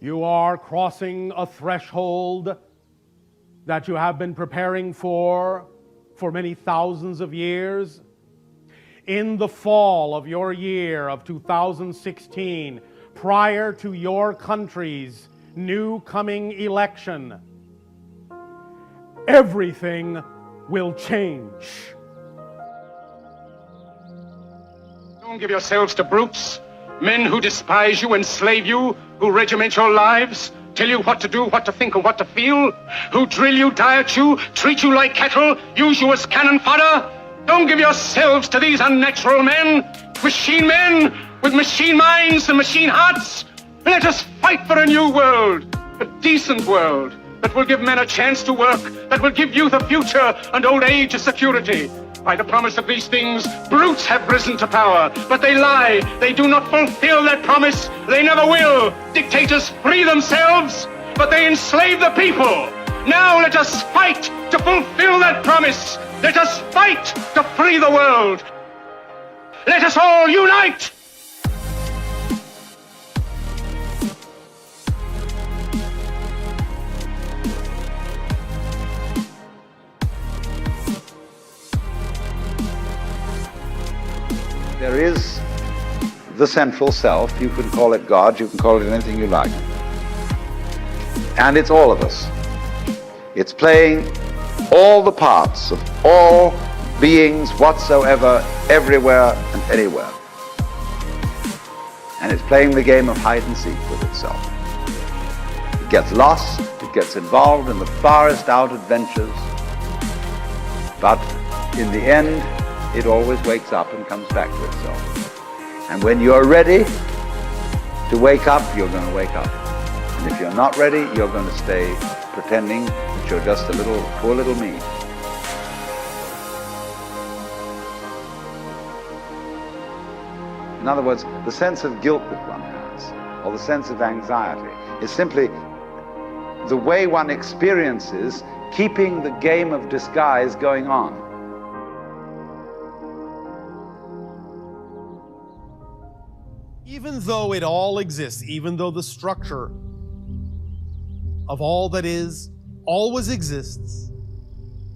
You are crossing a threshold that you have been preparing for many thousands of years. In the fall of your year of 2016, prior to your country's new coming election, everything will change. Don't give yourselves to brutes, men who despise you, enslave you, who regiment your lives, tell you what to do, what to think, and what to feel, who drill you, diet you, treat you like cattle, use you as cannon fodder. Don't give yourselves to these unnatural men with machine minds and machine hearts. Let us fight for a new world, a decent world, that will give men a chance to work, that will give youth a future and old age a security. By the promise of these things, brutes have risen to power, but they lie. They do not fulfill that promise. They never will. Dictators free themselves, but they enslave the people. Now let us fight to fulfill that promise. Let us fight to free the world. Let us all unite. There is the central self. You can call it God, you can call it anything you like. And it's all of us. It's playing all the parts of all beings whatsoever, everywhere and anywhere. And it's playing the game of hide and seek with itself. It gets lost, it gets involved in the farthest out adventures, but in the end, it always wakes up and comes back to itself. And when you're ready to wake up, you're going to wake up. And if you're not ready, you're going to stay pretending that you're just a poor little me. In other words, the sense of guilt that one has, or the sense of anxiety, is simply the way one experiences keeping the game of disguise going on. Even though it all exists, even though the structure of all that is always exists,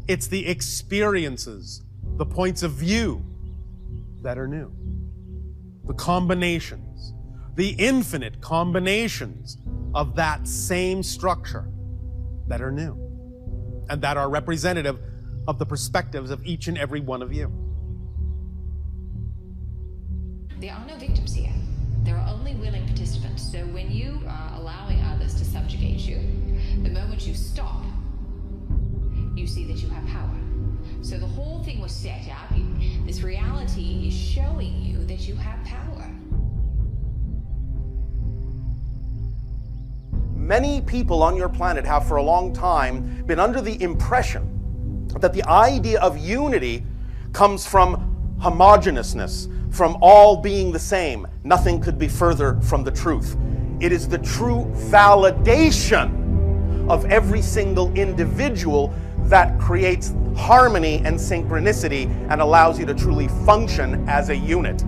it's the experiences, the points of view that are new. The combinations, the infinite combinations of that same structure that are new and that are representative of the perspectives of each and every one of you. There are no victims here. There are only willing participants. So when you are allowing others to subjugate you, the moment you stop, you see that you have power. So the whole thing was set up. This reality is showing you that you have power. Many people on your planet have for a long time been under the impression that the idea of unity comes from homogeneousness, from all being the same. Nothing could be further from the truth. It is the true validation of every single individual that creates harmony and synchronicity and allows you to truly function as a unit.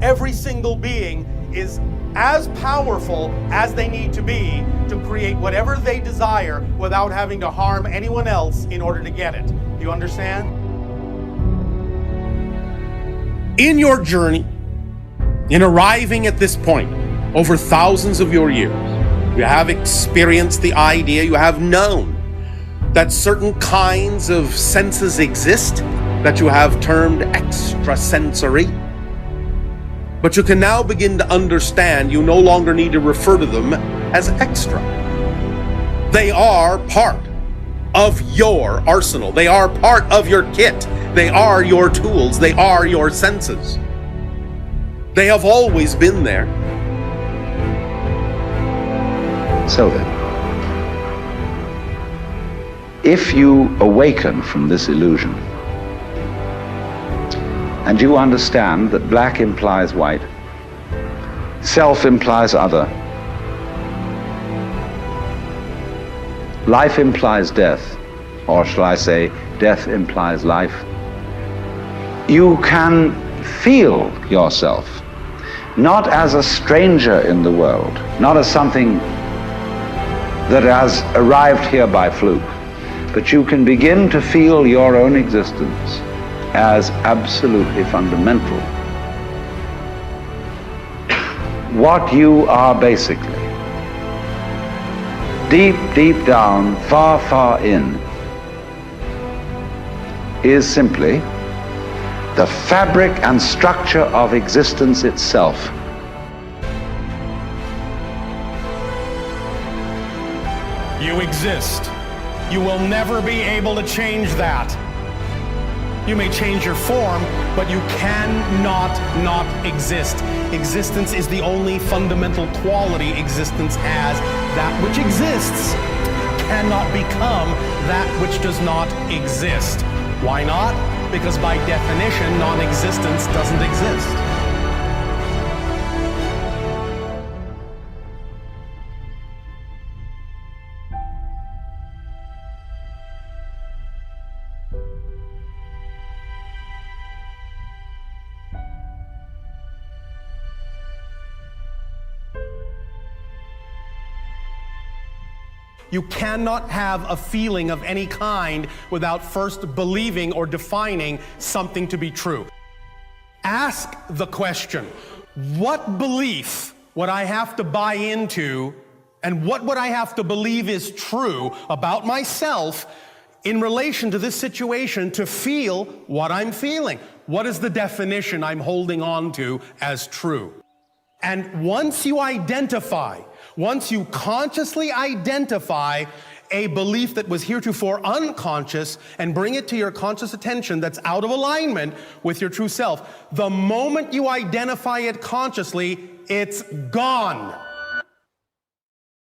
Every single being is as powerful as they need to be to create whatever they desire without having to harm anyone else in order to get it. Do you understand? In your journey, in arriving at this point, over thousands of your years, you have experienced the idea, you have known that certain kinds of senses exist that you have termed extrasensory. But you can now begin to understand you no longer need to refer to them as extra. They are part of your arsenal. They are part of your kit. They are your tools. They are your senses. They have always been there. So then, if you awaken from this illusion and you understand that black implies white, self implies other, life implies death, or shall I say, death implies life, you can feel yourself not as a stranger in the world, not as something that has arrived here by fluke, but you can begin to feel your own existence as absolutely fundamental. What you are basically, deep, deep down, far, far in, is simply the fabric and structure of existence itself. You exist. You will never be able to change that. You may change your form, but you cannot not exist. Existence is the only fundamental quality existence has. That which exists cannot become that which does not exist. Why not? Because by definition, non-existence doesn't exist. You cannot have a feeling of any kind without first believing or defining something to be true. Ask the question, what belief would I have to buy into, and what would I have to believe is true about myself in relation to this situation to feel what I'm feeling? What is the definition I'm holding on to as true? And once you consciously identify a belief that was heretofore unconscious and bring it to your conscious attention that's out of alignment with your true self, the moment you identify it consciously, it's gone.